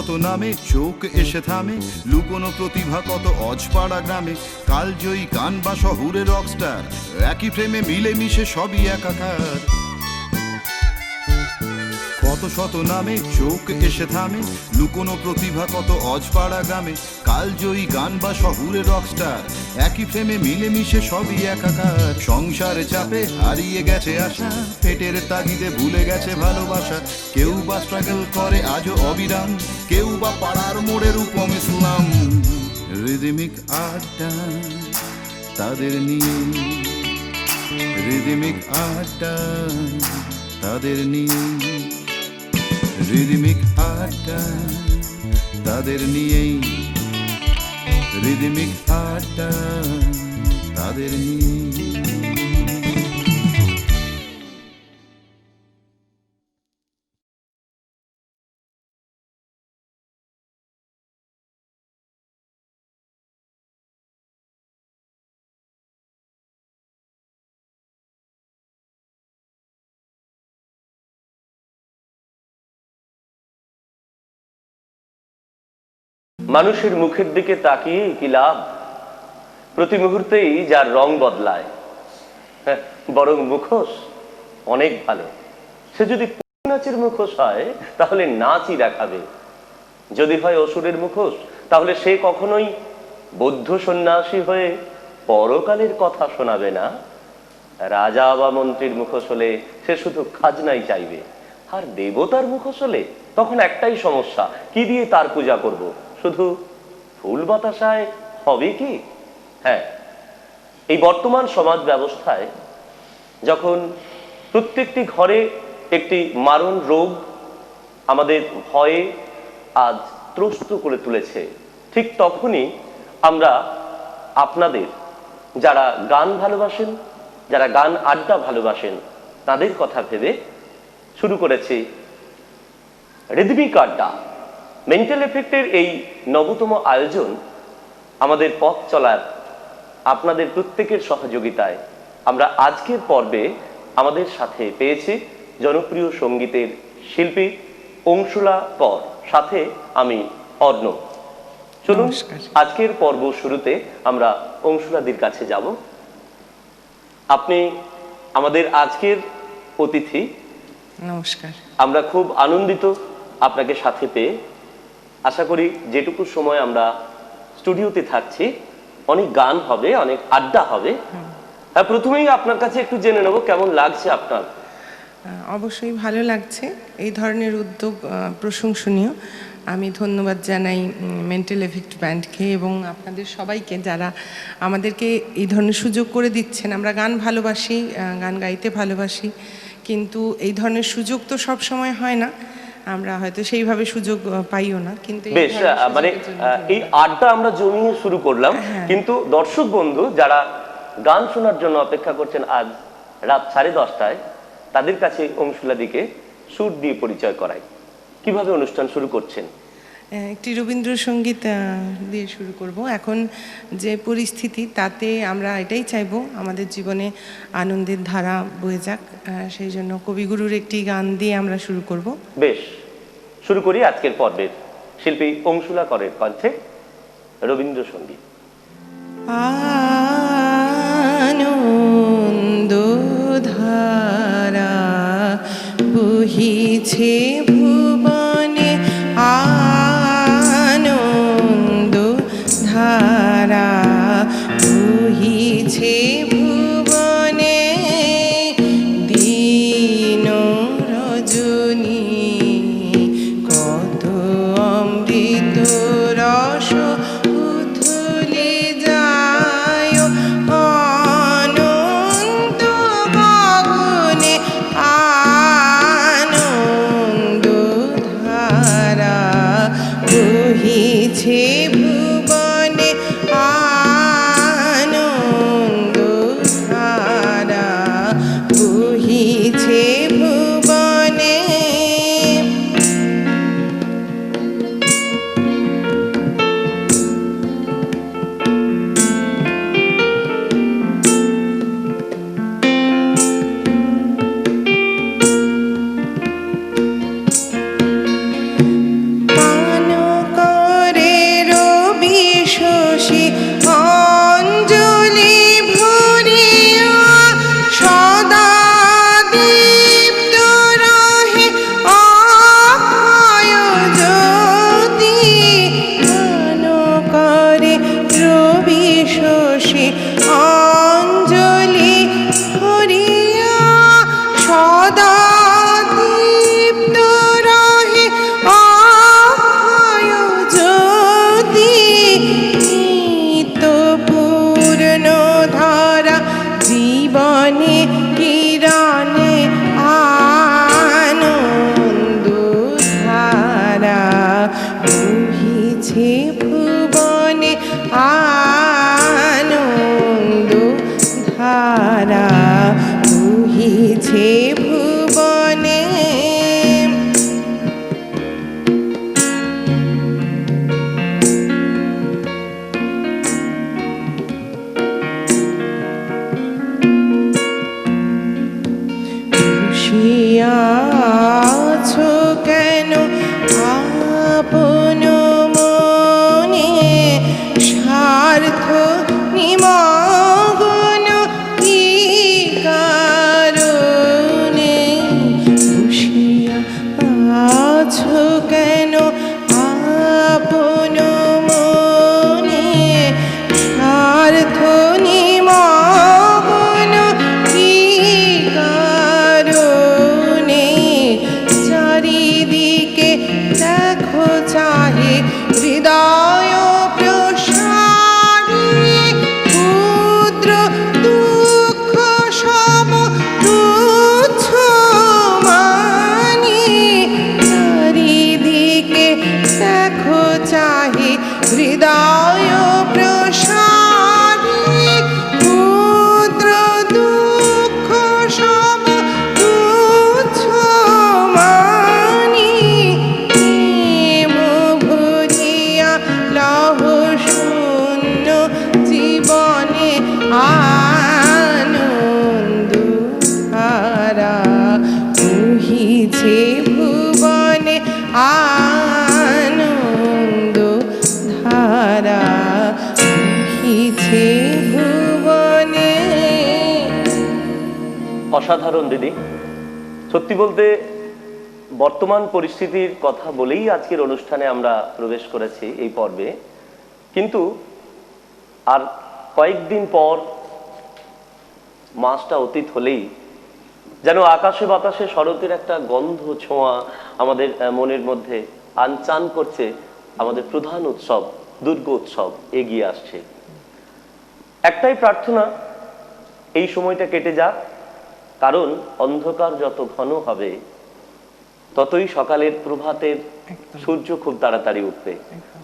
শত নামে চোখ এসে থামে, লুকোনো প্রতিভা কত অজপাড়া গ্রামে। কালজয়ী গান বা শহুরে রকস্টার, একই ফ্রেমে মিলে মিশে সবই একাকার। কত শত নামে চোখ এসে থামে, লুকোনো প্রতিভা কত অজপাড়া গ্রামে। কালজয়ী গান বা শহুরে রকস্টার, একই ফ্রেমে মিলে মিশে সবই একাকার। সংসারে চাপে হারিয়ে গেছে আশা, পেটের তাগিদে ভুলে গেছে ভালোবাসা। কেউ বা স্ট্রাগল করে আজও অবিরাম, কেউ বা পাড়ার মোড়ের উপম ইসলাম। রিদমিক আড্ডা তাদের নিয়ে, রিদমিক আড্ডা তাদের নিয়ে, রিদমিক আড্ডা তাদের নিয়েই, রিদমিক আড্ডা তাদের নিয়ে। মানুষের মুখের দিকে তাকিয়ে কি লাভ, প্রতি মুহূর্তেই যার রং বদলায়। বরং মুখোশ অনেক ভালো, সে যদি নাচের মুখোশ হয় তাহলে নাচই দেখাবে। যদি হয় অসুরের মুখোশ, তাহলে সে কখনোই বৌদ্ধ সন্ন্যাসী হয়ে পরকালের কথা শোনাবে না। রাজা বা মন্ত্রীর মুখোশ হলে সে শুধু খাজনাই চাইবে, আর দেবতার মুখোশ হলে তখন একটাই সমস্যা, কি দিয়ে তার পূজা করব? শুধু ফুল বাতাসায় হবে কি? হ্যাঁ, এই বর্তমান সমাজ ব্যবস্থায় যখন প্রত্যেকটি ঘরে একটি মারণ রোগ আমাদের ভয়ে আজ ত্রস্ত করে তুলেছে, ঠিক তখনই আমরা আপনাদের যারা গান ভালোবাসেন, যারা গান আড্ডা ভালোবাসেন, তাদের কথা ভেবে শুরু করেছি রিদমিক আড্ডা। মেন্টাল এফেক্টের এই নবতম আয়োজন আমাদের পথ চলার আপনাদের প্রত্যেকের সহযোগিতায় আমরা আজকের পর্বে আমাদের সাথে পেয়েছি জনপ্রিয় সঙ্গীতের শিল্পী অংশুলা কর, সাথে আমি অর্ণব। চলুন আজকের পর্ব শুরুতে আমরা অংশুলাদির কাছে যাব। আপনি আমাদের আজকের অতিথি। নমস্কার। আমরা খুব আনন্দিত আপনাকে সাথে পেয়ে। আশা করি যেটুকু সময় আমরা স্টুডিওতে থাকছি অনেক গান হবে, অনেক আড্ডা হবে। হ্যাঁ, প্রথমেই আপনার কাছে একটু জেনে নেব কেমন লাগছে আপনার। অবশ্যই ভালো লাগছে, এই ধরনের উদ্যোগ প্রশংসনীয়। আমি ধন্যবাদ জানাই মেন্টাল এফেক্ট ব্যান্ডকে এবং আপনাদের সবাইকে যারা আমাদেরকে এই ধরনের সুযোগ করে দিচ্ছেন। আমরা গান ভালোবাসি, গান গাইতে ভালোবাসি, কিন্তু এই ধরনের সুযোগ তো সব সময় হয় না, আমরা হয়তো সেইভাবে সুযোগ পাইও না। কিন্তু বেশ, মানে এই আড্ডা আমরা জমিয়ে শুরু করলাম, কিন্তু দর্শক বন্ধু যারা গান শোনার জন্য অপেক্ষা করছেন আজ রাত 10:30টায়, তাদের কাছে অংশুলাদিকে সুর দিয়ে পরিচয় করাই। কিভাবে অনুষ্ঠান শুরু করছেন? একটি রবীন্দ্রসঙ্গীত দিয়ে শুরু করব। এখন যে পরিস্থিতি, তাতে আমরা এটাই চাইবো আমাদের জীবনে আনন্দের ধারা বয়ে যাক, সেই জন্য কবিগুরুর একটি গান দিয়ে আমরা শুরু করব। বেশ, শুরু করি আজকের পর্বের শিল্পী অংশুলা করের কণ্ঠে রবীন্দ্রসঙ্গীত। আনন্দ ধারা বহিছে ভুবনে, আনন্দ ধারা বহিছে ভুবনে, দিন রজনী কত অমৃত রস উথলে যায়, অনন্ত গগনে আনন্দ ধারা বহিছে ভুবনে, আনন্দ ধারা। আনন্দ ধারা বহিছে ভুবনে, আনন্দ ধারা বহিছে ভুবনে। অসাধারণ দিদি। সত্যি বলতে বর্তমান পরিস্থিতির কথা বলেই আজকের অনুষ্ঠানে আমরা প্রবেশ করেছি এই পর্বে, কিন্তু আর কয়েকদিন পর মাসটা অতীত হলেই যেন আকাশে বাতাসে শরতের একটা গন্ধ ছোঁয়া আমাদের মনের মধ্যে আনচান করছে। আমাদের প্রধান উৎসব দুর্গোৎসব এগিয়ে আসছে। একটাই প্রার্থনা, এই সময়টা কেটে যাক, কারণ অন্ধকার যত ঘন হবে ততই সকালের প্রভাতের সূর্য খুব তাড়াতাড়ি উঠবে।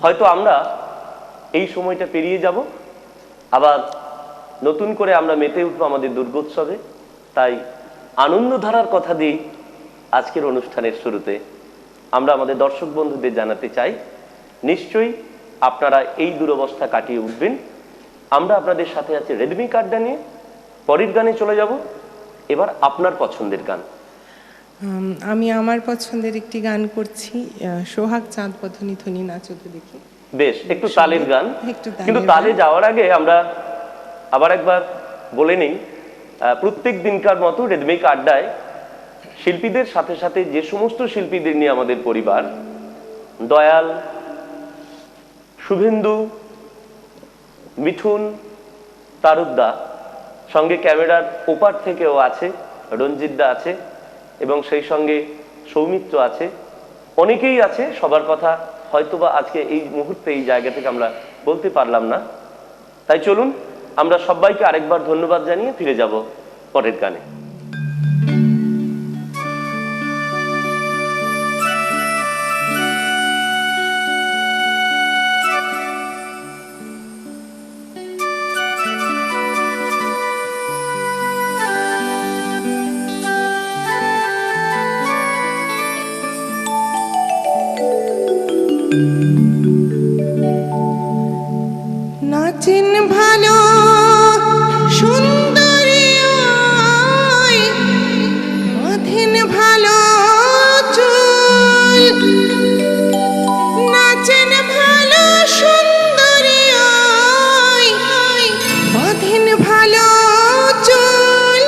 হয়তো আমরা এই সময়টা পেরিয়ে যাব, আবার নতুন করে আমরা মেতে উঠবো আমাদের দুর্গোৎসবে। তাই আনন্দধারার কথা দিয়ে আজকের অনুষ্ঠানের শুরুতে আমরা আমাদের দর্শক বন্ধুদের জানাতে চাই, নিশ্চয়ই আপনারা এই দুরবস্থা কাটিয়ে উঠবেন। আমরা আপনাদের সাথে আছি রেডমি কার্ডটা নিয়ে। পরের গানে চলে যাব, এবার আপনার পছন্দের গান। আমি আমার পছন্দের একটি গান করছি, সোহাগ চাঁদ পথনি ধনি নাচো তো দেখি। বেশ, একটু তালের গান। একটু তালের কিন্তু তালে যাওয়ার আগে আমরা আবার একবার বলে নেই, প্রত্যেক দিনকার মতো রেডমিক আড্ডায় শিল্পীদের সাথে সাথে যে সমস্ত শিল্পীদের নিয়ে আমাদের পরিবার, দয়াল, শুভেন্দু, মিঠুন, তারুকদা, সঙ্গে ক্যামেরার ওপার থেকেও আছে রঞ্জিতদা আছে, এবং সেই সঙ্গে সৌমিত্র আছে, অনেকেই আছে। সবার কথা হয়তোবা আজকে এই মুহূর্তে এই জায়গা থেকে আমরা বলতে পারলাম না। তাই চলুন আমরা সবাইকে আরেকবার ধন্যবাদ জানিয়ে ফিরে যাব পরের গানে। নাচেন ভালো সুন্দরী ওই, বাঁধেন ভালো চুল। নাচেন ভালো সুন্দরী ওই, বাঁধেন ভালো চুল।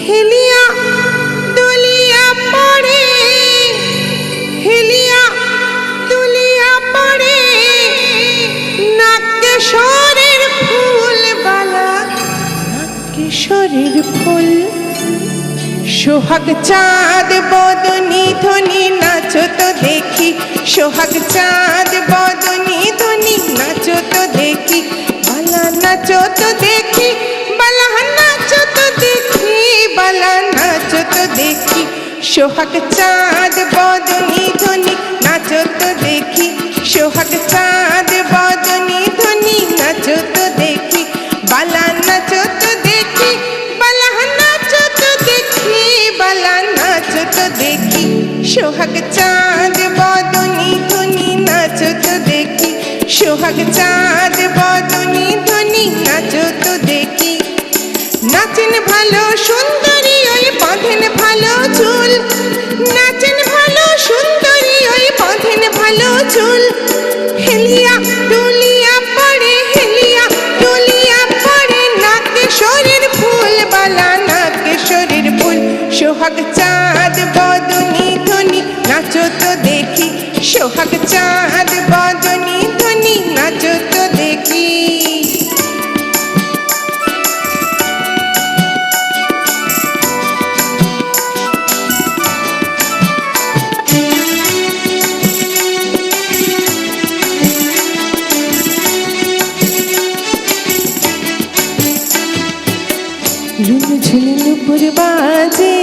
হেলিয়া দুলিয়া পড়ে, হেলিয়া দুলিয়া পড়ে, কিশোরের ফুল বালা, কিশোরের ফুল। সোহাগ চাঁদ বদনি ধনি নাচো তো দেখি, সোহাগ চাঁদ বদনি ধনি নাচো তো দেখি, বালা নাচো তো দেখি, বালা নাচো তো দেখি, বালা নাচো তো দেখি। সোহাগ চাঁদ বদনি ধনি নাচো তো দেখি, সোহাগ চাঁদ বদনি ধনি নাচো তো দেখি, বালা নাচো তো দেখি, বালা নাচো তো দেখি, বালা নাচো তো দেখি। সোহাগ চাঁদ বদনি ধনি নাচো তো দেখি, সোহাগ চাঁদ বদনি ধনি নাচো তো দেখি। নাচেন ভালো সুন্দরী ওই, বাঁধেন ভালো চুল। নাচেন ভালো সুন্দরী ওই, বাঁধেন ভালো চুল। হেলিয়া দুলিয়া পড়ে, হেলিয়া দুলিয়া পড়ে, নাকেশ্বরের ফুল বালা, নাকেশ্বরের ফুল। সোহাগ চাঁদ বদনি ধনি নাচো তো দেখি, সোহাগ চাঁদ বদনি ধনি নাচো তো দেখি। ঝুন নুপুর বাজে,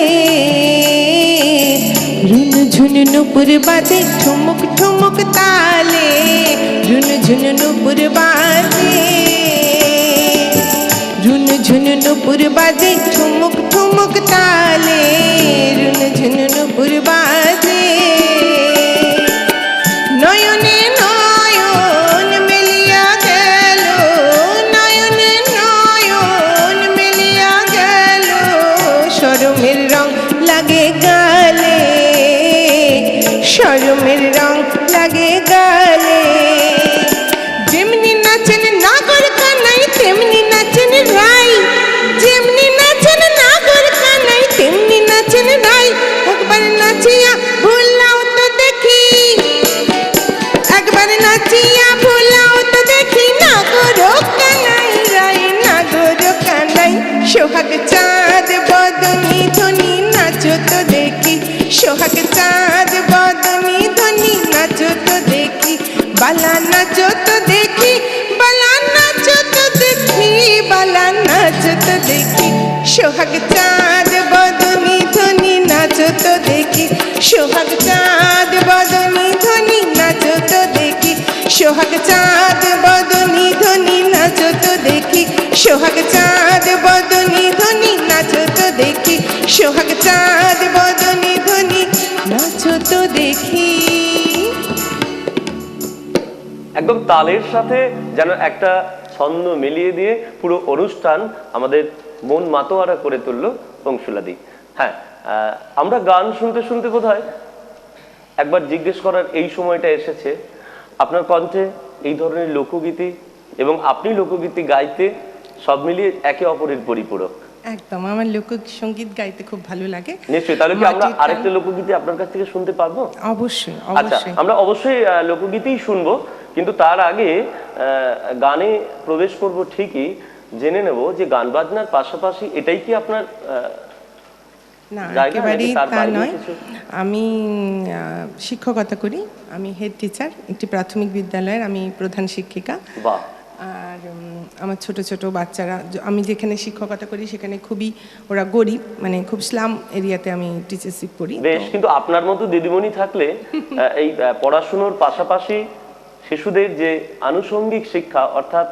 রুন ঝুন নুপুর বাজে, ঠুমুক ঠুমুক তালে। রুন ঝুন নুপুর বাজে, রুন ঝুন নুপুর বাজে, ঠুমুক ঠুমুক তালে। রুন ঝুন নুপুর বাজে, নয়নে নয়ন মিলিয়া গেল, নয়নে সোহাগ চাঁদ বদনি ধ্বনি নাচো তো দেখি সোহাগ চাঁদ বদনি ধ্বনি নাচো তো দেখি সোহাগ চাঁদ বদনি ধ্বনি নাচো তো দেখি সোহাগ চাঁদ বদনি ধ্বনি নাচো তো দেখি সোহাগ চাঁদ বদনি ধ্বনি নাচো তো দেখি। একদম তালের সাথে যেন একটা ছন্দ মিলিয়ে দিয়ে পুরো অনুষ্ঠান আমাদের মন মাতোয়ারা করে তুললো অংশুলাদি। হ্যাঁ, আমরা গান শুনতে শুনতে বোধহয় একবার জিজ্ঞেস করার এই সময়টা এসেছে, আপনার কণ্ঠে এই ধরনের লোকগীতি এবং আপনি লোকগীতি গাইতে সব মিলিয়ে একে অপরের পরিপূরক। একদম, আমার লোকসঙ্গীত গাইতে খুব ভালো লাগে। নিশ্চয়ই, তাহলে কি আমরা আরেকটা লোকগীতি আপনার কাছ থেকে শুনতে পারবো? অবশ্যই আচ্ছা, অবশ্যই। আমরা অবশ্যই লোকগীতিই শুনবো, কিন্তু তার আগে গানে প্রবেশ করব ঠিকই। জেনে নেব যে গান বাজনার পাশাপাশি এটাই কি আপনার না, জায়গা, একেবারেই নাকি তার তা বাইরে নয়। কিছু? আমি শিক্ষকতা করি, আমি হেড টিচার একটি প্রাথমিক বিদ্যালয়ের, আমি প্রধান শিক্ষিকা। বাহ। আর আমার ছোট ছোট বাচ্চারা, আমি যেখানে শিক্ষকতা করি সেখানে খুবই ওরা গরিব, মানে খুব স্লাম এরিয়াতে আমি টিচারশিপ করি। বেশ, কিন্তু আপনার মতো দিদিমণি থাকলে এই পড়াশোনার পাশাপাশি শিশুদের যে আনুষঙ্গিক শিক্ষা, অর্থাৎ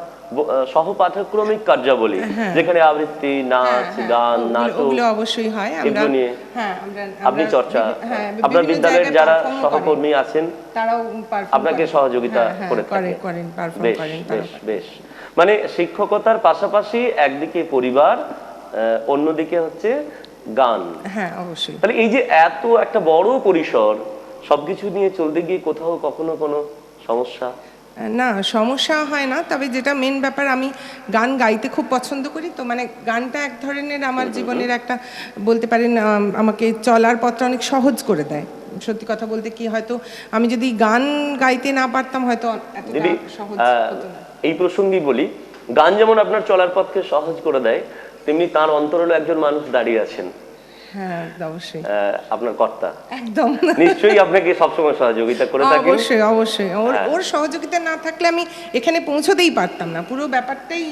সহপাঠক্রমিক কার্যাবলী, যেখানে আবৃত্তি, নাচ, গান, নাটক, ওগুলো অবশ্যই হয়। আমরা নিয়ে হ্যাঁ, আপনি চর্চা, আপনার বিদ্যালয়ের যারা সহকর্মী আছেন তারাও আপনাকে সহযোগিতা করে করেন, পারফর্ম বেশ করেন। বেশ বেশ। মানে শিক্ষকতার পাশাপাশি একদিকে পরিবার, অন্যদিকে হচ্ছে গান। হ্যাঁ, অবশ্যই। তাহলে এই যে এত একটা বড় পরিসর, সবকিছু নিয়ে চলতে গিয়ে কোথাও কখনো কোনো সমস্যা? না, সমস্যা হয় না, তবে যেটা মেন ব্যাপার, আমি গান গাইতে খুব পছন্দ করি। তো মানে গানটা এক ধরনের আমার জীবনের একটা, বলতে পারেন আমাকে চলার পথটা অনেক সহজ করে দেয়। সত্যি কথা বলতে কি, হয়তো আমি যদি গান গাইতে না পারতাম হয়তো এতটা সহজ হতো না। এই প্রসঙ্গেই বলি, গান যেমন আপনার চলার পথকে সহজ করে দেয়, তেমনি তার অন্তরালে একজন মানুষ দাঁড়িয়ে আছেন। হ্যাঁ, অবশ্যই। আপনার কর্তা একদম নিশ্চয়ই আপনাকে সবসময় সহযোগিতা করে থাকেন। অবশ্যই অবশ্যই। ওর সহযোগিতা না থাকলে আমি এখানে পৌঁছতেই পারতাম না, পুরো ব্যাপারটাই।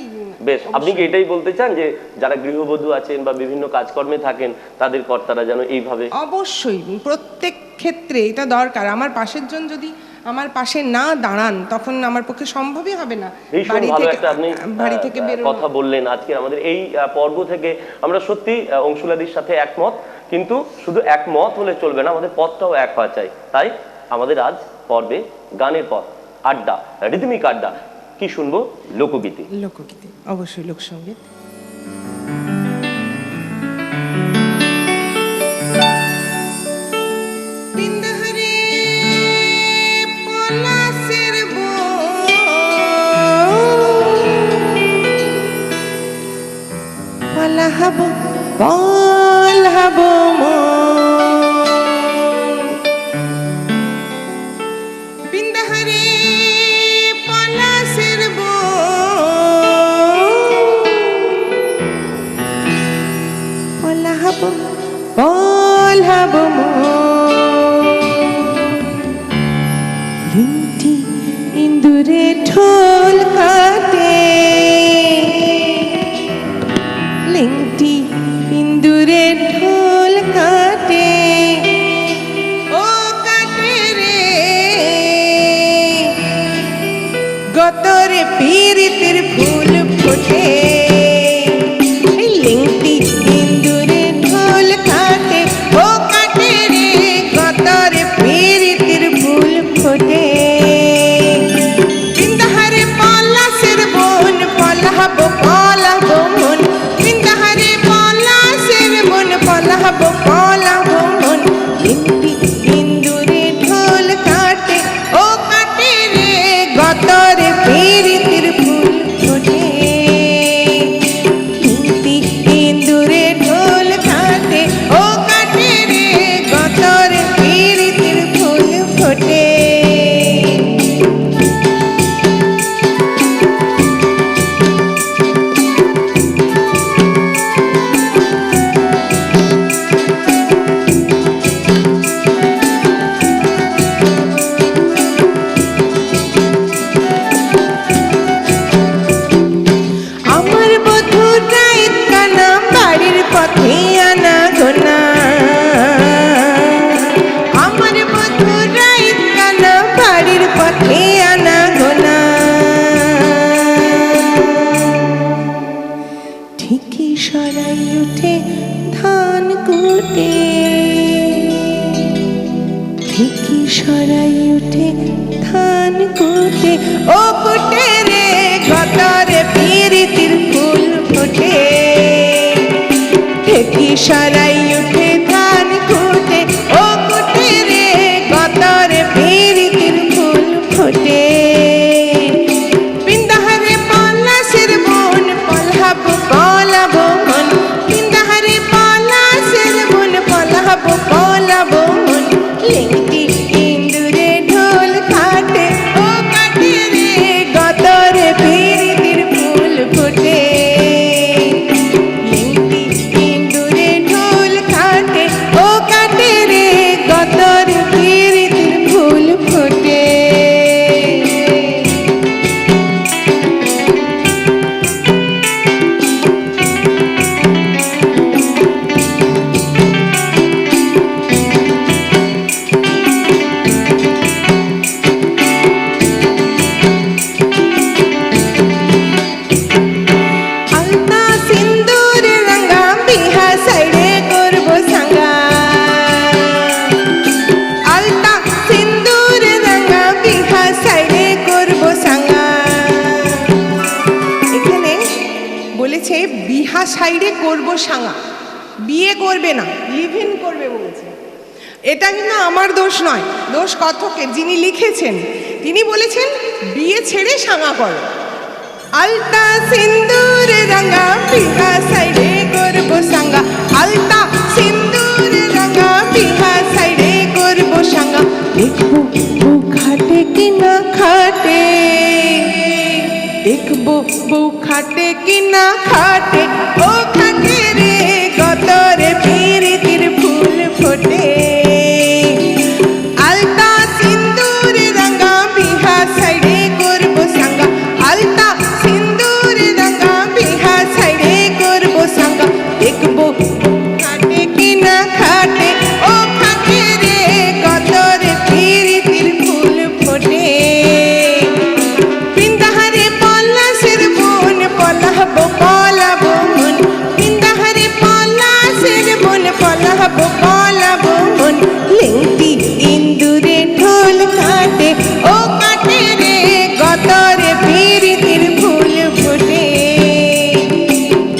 বেশ, আপনি কি এটাই বলতে চান যে যারা গৃহবধূ আছেন বা বিভিন্ন কাজকর্মে থাকেন, তাদের কর্তারা যেন এইভাবে? অবশ্যই, প্রত্যেক ক্ষেত্রে এটা দরকার। আমার পাশের জন যদি আমার পাশে না দাঁড়ান, তখন আমার পক্ষে সম্ভবই হবে না। বাড়ি থেকে কথা বললেন আজকে আমাদের এই পর্ব থেকে, আমরা সত্যি অংশুলাদির সাথে একমত, কিন্তু শুধু একমত হলে চলবে না, আমাদের পথটাও এক হওয়া চাই। তাই আমাদের আজ পর্বে গানের পথ, আড্ডা, রিদমিক আড্ডা। কি শুনবো? লোকগীতি। লোকগীতি, অবশ্যই লোকসঙ্গীত। হব বল হব বিন্দহরে পলাশের বল হব বল হব লিংটি ইন্দুরে ঢোল কাটে, লিংটি ইন্দুরে ঢোল কাটে। সরাই উঠে ধান কুটে, ঢেকি সরাই উঠে ধান কুটে, ও কুটে রে গতরে প্রীতির ফুল ফোটে। ঢেকি সরাই উঠে ধান কুটে, ও কুটে রে গতরে প্রীতির ফুল ফোটে। পিন্দাহারে পলাশের বন পলাবো পলাবো মন, পিন্দাহারে পলাশের বন পলাবো পলাবো মন। লেংটি ইন্দুরে ঢোল কাটে, ও কাটে রে গতরে প্রীতির ফুল ফোটে। লেংটি ইন্দুরে ঢোল কাটে, ও কাটে রে গতরে প্রীতির ফুল ফোটে। আলতা সিন্দুর রঙা বিহা সাইডে করব সাঙ্গা, আলতা সিন্দুর রঙা বিহা সাইডে করব সাঙ্গা। এখানে বলেছে বিহা সাইডে করব সাঙ্গা, বিয়ে করবে না, লিভ ইন করবে বলেছে। এটা কিন্তু আমার দোষ নয়, দোষ কথকের, যিনি লিখেছেন তিনি বলেছেন বিয়ে ছেড়ে সাঙ্গা করো। আলতা সিন্দুর রঙা বিহা সাইডে করব সাঙ্গা, আলতা সিন্দুর রঙা বিহা সাইডে করব সাঙ্গা। দেখবো বউ খাটে কি না খাটে, দেখবো বউ খাটে কি না খাটে, ও খাটে রে গতরে প্রীতির ফুল ফোটে। আলতা সিন্দুর রঙা বিহা সাইডে করব সাঙ্গা, আলতা সিন্দুর রঙা বিহা সাইডে করব সাঙ্গা। দেখবো খাটে কি না খাটে, ও খাটে রে গতরে প্রীতির ফুল ফোটে। পিন্দাহারে পলাশের বন পলাবো পলাবো মন, পিন্দাহারে পলাশের বন পলাবো পলাবো মন। লেংটি ইন্দুরে ঢোল কাটে, ও কাটে রে গতরে প্রীতির ফুল ফোটে।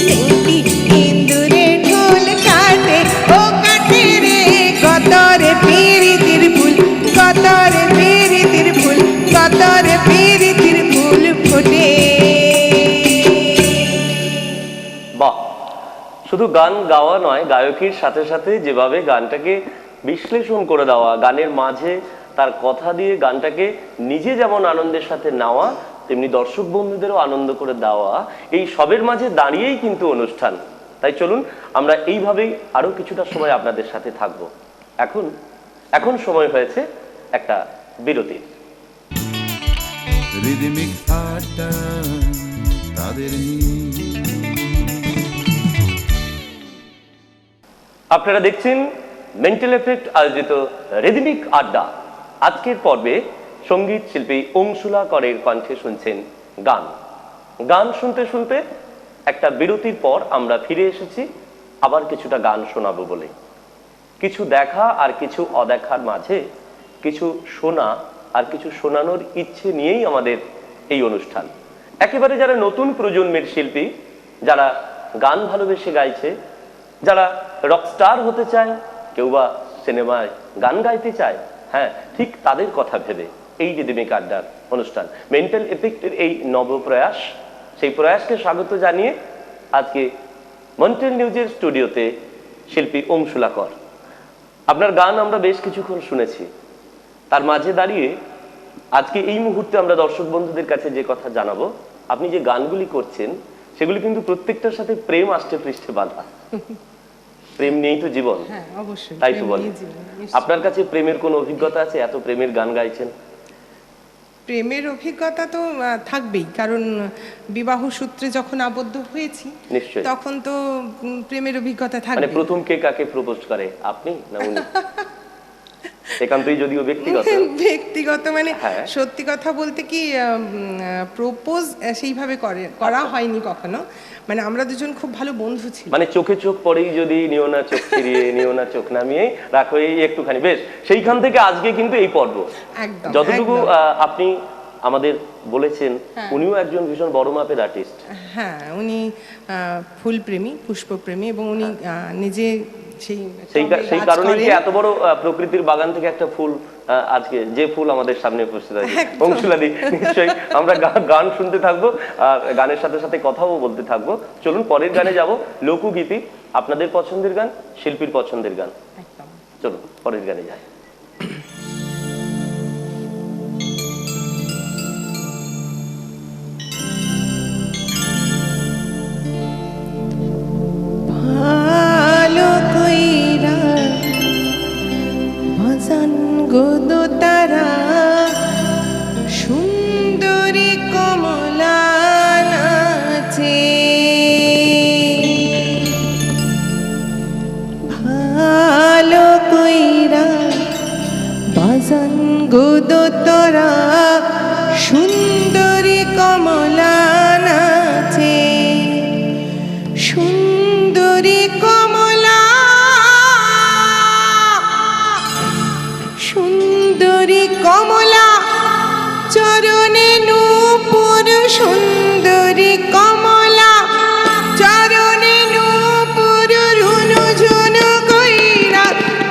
লেংটি ইন্দুরে ঢোল কাটে, ও কাটে রে গতরে প্রীতির ফুল, গতরে প্রীতির ফুল, গতরে প্রীতির ফুল ফোটে। বাহ, শুধু গান গাওয়া নয়, গায়কের সাথে সাথে যেভাবে গানটাকে বিশ্লেষণ করে দেওয়া, গানের মাঝে তার কথা দিয়ে গানটাকে নিজে যেমন আনন্দের সাথে নেওয়া, তেমনি দর্শক বন্ধুদেরও আনন্দ করে দেওয়া, এই সবের মাঝে দাঁড়িয়েই কিন্তু অনুষ্ঠান। তাই চলুন আমরা এইভাবেই আরো কিছুটা সময় আপনাদের সাথে থাকব। এখন সময় হয়েছে একটা বিরতির। রিদমিক আড্ডা তাদের আপনারা দেখছেন মেন্টাল এফেক্ট আয়োজিত রিদমিক আড্ডা। আজকের পর্বে সঙ্গীত শিল্পী অংশুলা করের কণ্ঠে শুনছেন গান। গান শুনতে শুনতে একটা বিরতির পর আমরা ফিরে এসেছি আবার কিছুটা গান শোনাবো বলে। কিছু দেখা আর কিছু অদেখার মাঝে কিছু শোনা আর কিছু শোনানোর ইচ্ছে নিয়েই আমাদের এই অনুষ্ঠান। একেবারে যারা নতুন প্রজন্মের শিল্পী, যারা গান ভালোবেসে গাইছে, যারা রকস্টার হতে চায়, কেউ বা সিনেমায় গান গাইতে চায়, হ্যাঁ ঠিক তাদের কথা ভেবে এই রিদমিক আড্ডার অনুষ্ঠান, মেন্টাল এফেক্টের এই নবপ্রয়াস, সেই প্রয়াসকে স্বাগত জানিয়ে আজকে মন্টেল নিউজের স্টুডিওতে শিল্পী অংশুলা কর। আপনার গান আমরা বেশ কিছুক্ষণ শুনেছি, তার মাঝে দাঁড়িয়ে আজকে এই মুহূর্তে আমরা দর্শক বন্ধুদের কাছে যে কথা জানাবো, আপনি যে গানগুলি করছেন সেগুলি কিন্তু প্রত্যেকটার সাথে প্রেম আষ্টে পৃষ্ঠে বাঁধা। প্রেম নিয়েই তো জীবন, তাই তো বলেন। আপনার কাছে প্রেমের কোন অভিজ্ঞতা আছে? এত প্রেমের গান গাইছেন। প্রেমের অভিজ্ঞতা তো থাকবেই, কারণ বিবাহ সূত্রে যখন আবদ্ধ হয়েছি নিশ্চয়ই তখন তো প্রেমের অভিজ্ঞতা মানে থাকবে। প্রথম কে কাকে প্রপোজ করে, আপনি না উনি? একান্তই যদিও ব্যক্তিগত। ব্যক্তিগত মানে হ্যাঁ। সত্যি কথা বলতে কি প্রপোজ সেইভাবে করা হয়নি কখনো, মানে আমরা দুজন খুব ভালো বন্ধু ছিলাম। মানে চোখে চোখ পড়েই যদি নিও না চোখ ফিরিয়ে, নিও না চোখ নামিয়ে রাখো এই একটুখানি, বেশ সেইখান থেকে আজকে কিন্তু এই পর্ব। একদম যতটুকু একদম। আপনি আমাদের বলেছেন, উনিও একজন ভীষণ বড় মাপের আর্টিস্ট। হ্যাঁ, উনি ফুলপ্রেমী, পুষ্পপ্রেমী, এবং উনি নিজে সেই সেই কারণেই কি এত বড় প্রকৃতির বাগান থেকে একটা ফুল আজকে যে ফুল আমাদের সামনে উপস্থিত আছে। অংশুলাদি, নিশ্চয়ই আমরা গান শুনতে থাকবো, গানের সাথে সাথে কথাও বলতে থাকবো। চলুন পরের গানে যাব, লোকগীতি, আপনাদের পছন্দের গান, শিল্পীর পছন্দের গান। চলুন পরের গানে যাই। ভালো কইরা বাজান গো দোতারা, সুন্দরী কমলা নাচে। ভালো কইরা বাজান গো দোতারা, সুন্দরী কমলা নাচে। সুন্দরী কমলা, সুন্দরী কমলা চরণে নূপুর, সুন্দরী কমলা চরণে নূপুর, রুনু ঝুনু কইরা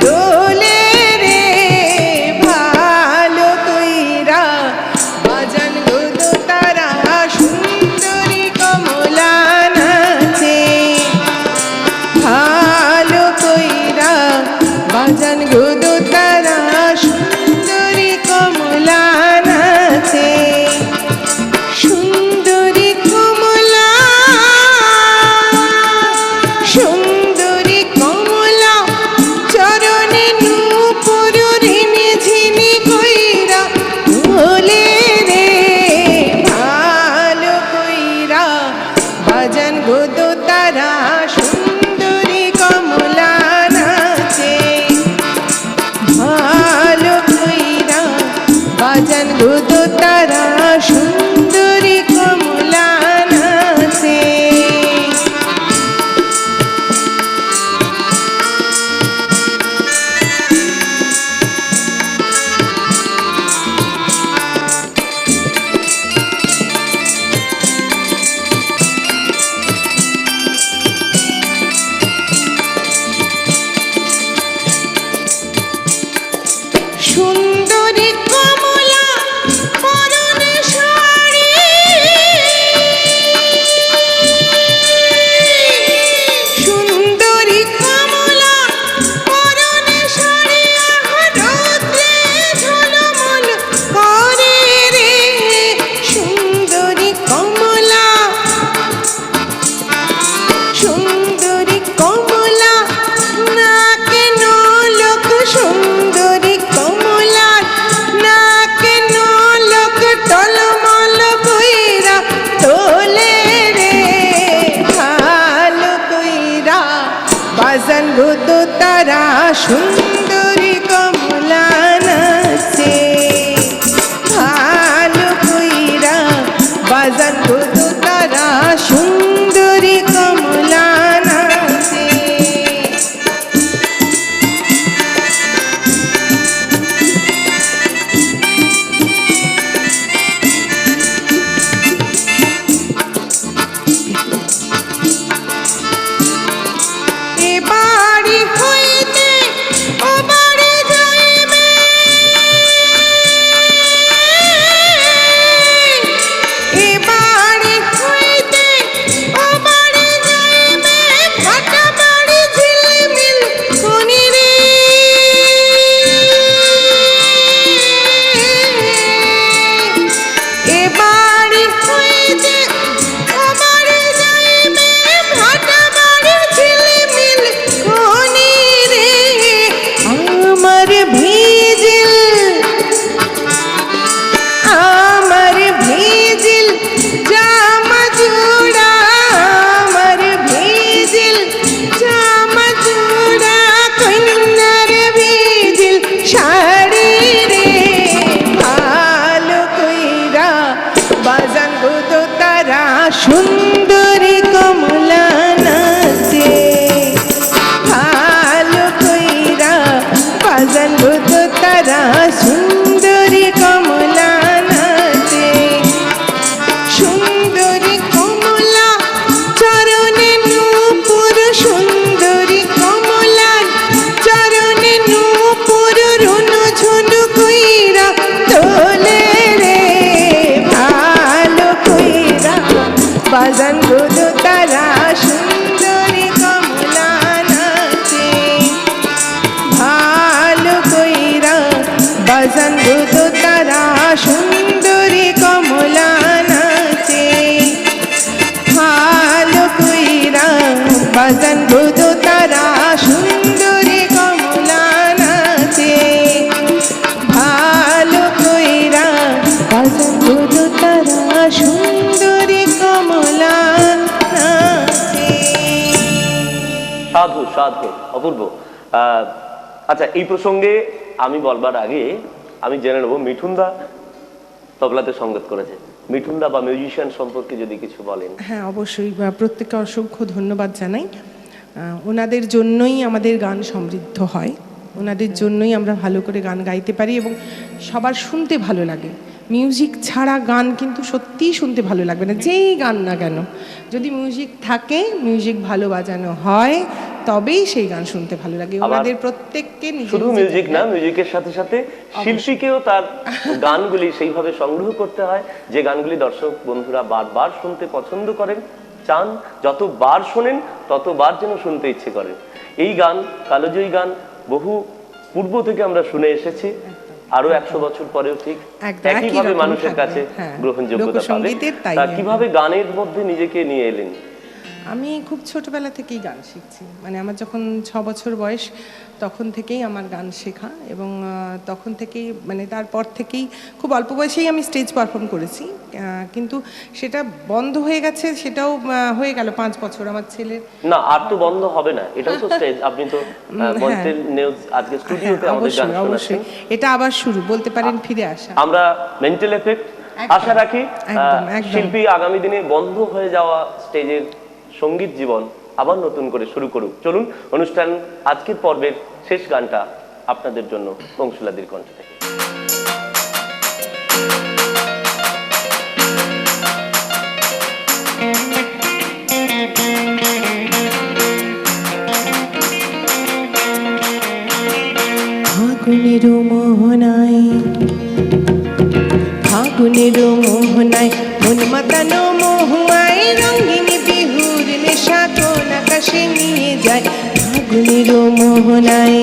দোলে রে। ভালো কইরা বাজান গো দোতারা, সুন্দরী কমলা নাচে। ভালো কইরা বাজান গো দোতারা, সুন্দরী কমলা নাচে। সুন্দরী কমলা, সুন্দরী কমলা চরণে নূপুর, রিনি ঝিনি কইরা দোলে রে। ভালো কইরা বাজান গো দোতারা, সুন্দরী কমলা নাচে। ভালো কইরা বাজান গো দোতারা, সুন্দরী কমলা নাচে। সুন্দরী কমলা পরনে তারা সুন্দরী কমলা নাচে ভালো কইরা বাজান বুধো তারা সুন্দরী কমলা নাচে ভালো কইরা বাজান বুধো তারা সুন্দরী কমলা নাচে ভালো কইরা বাজান বুধো তারা সুন্দরী কমলা নাচে। সাধু সাধু, অপূর্ব। আচ্ছা, এই প্রসঙ্গে আমি বলবার আগে আমি জেনে নেব মিঠুনদা তবলাতে সঙ্গত করেছে। মিঠুনদা বা মিউজিশিয়ান সম্পর্কে যদি কিছু বলেন। হ্যাঁ, অবশ্যই। প্রত্যেককে অসংখ্য ধন্যবাদ জানাই। ওনাদের জন্যই আমাদের গান সমৃদ্ধ হয়, ওনাদের জন্যই আমরা ভালো করে গান গাইতে পারি এবং সবার শুনতে ভালো লাগে। মিউজিক ছাড়া গান কিন্তু সত্যিই শুনতে ভালো লাগবে না, যেই গান না কেন। যদি মিউজিক থাকে, মিউজিক ভালো বাজানো হয়, তবেই সেই গান শুনতে ভালো লাগে। ওনাদের প্রত্যেককে শুধু মিউজিক না, মিউজিকের সাথে সাথে শিল্পীকেও তার গানগুলি সেইভাবে সংগ্রহ করতে হয় যে গানগুলি দর্শক বন্ধুরা বারবার শুনতে পছন্দ করেন, চান, যতবার শোনেন ততবার যেন শুনতে ইচ্ছে করেন। এই গান, কালোজয়ী গান, বহু পূর্ব থেকে আমরা শুনে এসেছি, আরো 100 বছর পরেও ঠিক একইভাবে মানুষের কাছে গ্রহণযোগ্যতা পাবে। তা কিভাবে গানের মধ্যে নিজেকে নিয়ে এলেন? আমি খুব ছোটবেলা থেকেই গান শিখছি, মানে আমার যখন 6 বছর বয়স তখন থেকেই আমার গান শেখা এবং তখন থেকেই, মানে তারপর থেকেই খুব অল্প বয়সেই আমি স্টেজ পারফর্ম করেছি, কিন্তু সেটা বন্ধ হয়ে গেছে। সেটাও হয়ে গেল 5 বছর আমার ছেলের। না, আর তো বন্ধ হবে না, এটাও তো স্টেজ। আপনি তো মন্টেল নিউজ আজকে স্টুডিওতে আমাদের গান শোনাচ্ছেন। এটা আবার শুরু বলতে পারেন, ফিরে আসা। আমরা মেন্টাল এফেক্ট আশা রাখি শিল্পী আগামী দিনে বন্ধ হয়ে যাওয়া স্টেজের সঙ্গীত জীবন আবার নতুন করে শুরু করুক। চলুন অনুষ্ঠান আজকের পর্বের শেষ গানটা আপনাদের জন্য অংশুলাদির কণ্ঠ থেকে। ফাগুনের মোহনায়, ফাগুনের মোহনায় মন মাতানো মহুয়ায় রঙিন বিহুর নেশা কোন আকাশে নিয়ে যায়। ফাগুনের মোহনায়,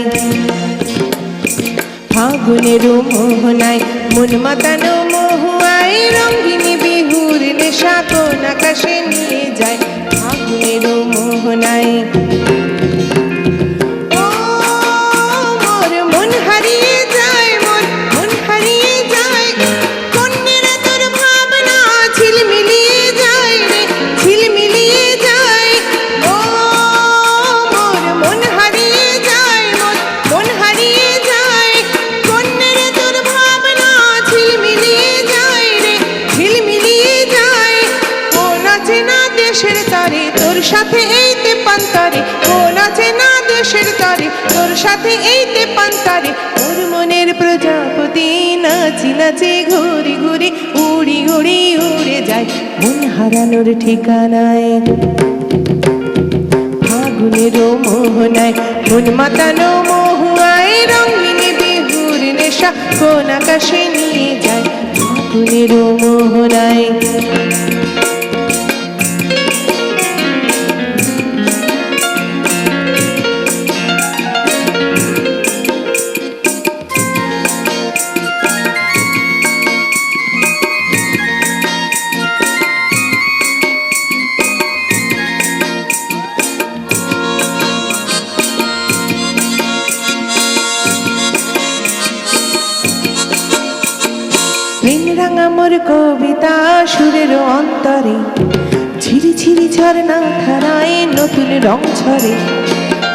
ফাগুনের মোহনায় মন মাতানো মহুয়ায় রঙিন বিহুর নেশা কোন আকাশে নিয়ে যায়। ফাগুনের মোহনায় সাথে এইতে পান্তারে, কোন আছে না দেশের তারে তোর সাথে এইতে পান্তারে। ওর মনের প্রজাপতি নাচি নাচে ঘুরি ঘুরি উড়ি উড়ি উড়ে যায় মন হারানোর ঠিকানায়। ফাগুনের মোহনায় মন মাতানো মহুয়ায় রঙিন বিহুর নেশা কোন আকাশে নিয়ে যায়। ফাগুনের মোহনায় মোর কবিতা সুরের অন্তরে ঝিরি ঝিরি ঝরনা ধারায় নতুন রং ছড়ে।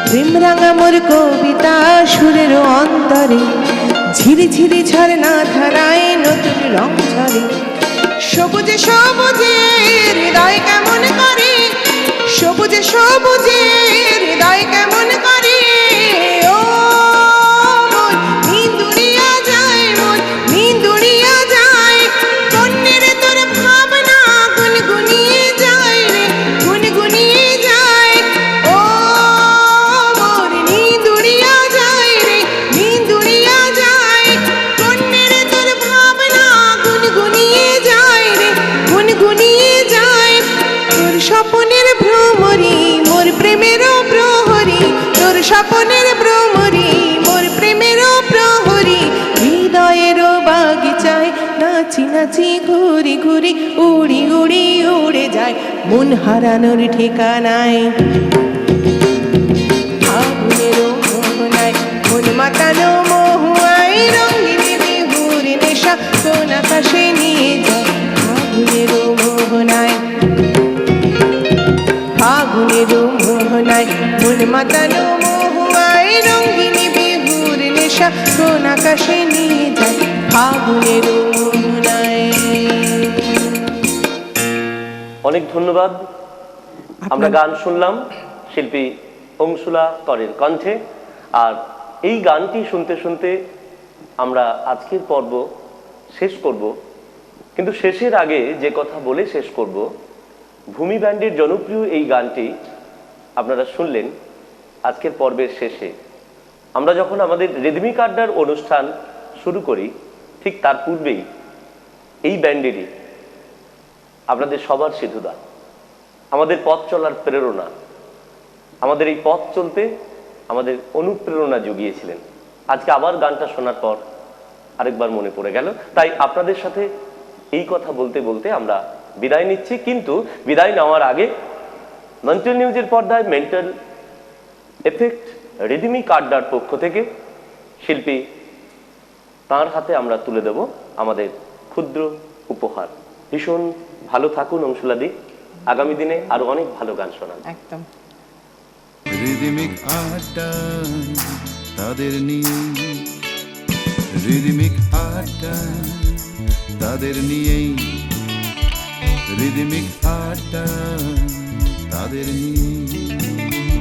প্রেম রাঙা মোর কবিতা সুরের অন্তরে ঝিরি ঝিরি ঝরনা ধারায় নতুন রং ছড়ে। সবুজে সবুজে হৃদয় কেমন করে, সবুজে সবুজে হৃদয় কেমন করে। ও মন নিন্দুরিয়া যায়, মন নিন্দুরিয়া যায় কন্যের তোর ভাবনা গুনগুনিয়ে যায় রে গুনগুনিয়ে যায়। ও মন নিন্দুরিয়া যায় রে নিন্দুরিয়া যায় কন্যের তোর ভাবনা গুনগুনিয়ে যায় রে গুনগুনিয়ে যায়। তোর স্বপনের ভ্রমরি মোর প্রেমেরও প্রহরী, তোর স্বপনের ভ্রমরি মোর প্রেমেরও প্রহরী, হৃদয়েরও বাগিচায় নাচি নাচি ঘুরি ঘুরি উড়ি উড়ি উড়ে যায় মন হারানোর ঠিকানায়। ফাগুনেরও মোহনায় মন মাতানো মহুয়ায়, রঙিনী বিহুর নেশা কোন আকাশে নিয়ে যায় ফাগুনেরও মোহনায়। ফাগুনেরও মোহনায় মন মাতানো মহুয়ায়, রঙিনী বিহুর নেশা কোন আকাশে নিয়ে যায় ফাগুনেরও মোহনায়। অনেক ধন্যবাদ। আমরা গান শুনলাম শিল্পী অংশুলা করের কণ্ঠে, আর এই গানটি শুনতে শুনতে আমরা আজকের পর্ব শেষ করব। কিন্তু শেষের আগে যে কথা বলে শেষ করব, ভূমি ব্যান্ডের জনপ্রিয় এই গানটি আপনারা শুনলেন আজকের পর্বের শেষে। আমরা যখন আমাদের রিদমিক আড্ডার অনুষ্ঠান শুরু করি, ঠিক তার পূর্বেই এই ব্যান্ডেরই আপনাদের সবার সিধুদা, আমাদের পথ চলার প্রেরণা, আমাদের এই পথ চলতে আমাদের অনুপ্রেরণা জুগিয়েছিলেন। আজকে আবার গানটা শোনার পর আরেকবার মনে পড়ে গেল। তাই আপনাদের সাথে এই কথা বলতে বলতে আমরা বিদায় নিচ্ছি। কিন্তু বিদায় নেওয়ার আগে মেন্টাল নিউজের পর্দায় মেন্টাল এফেক্ট রিদমিক আড্ডার পক্ষ থেকে শিল্পী তাঁর হাতে আমরা তুলে দেব আমাদের ক্ষুদ্র উপহার। ভীষণ ভালো থাকুন অংশুলাদি, আগামী দিনে আরো অনেক ভালো গান শোনান। একদম। রিদমিক আড্ডা তাদের নিয়ে, রিদমিক আড্ডা তাদের নিয়েই, রিদমিক আড্ডা তাদের নিয়ে।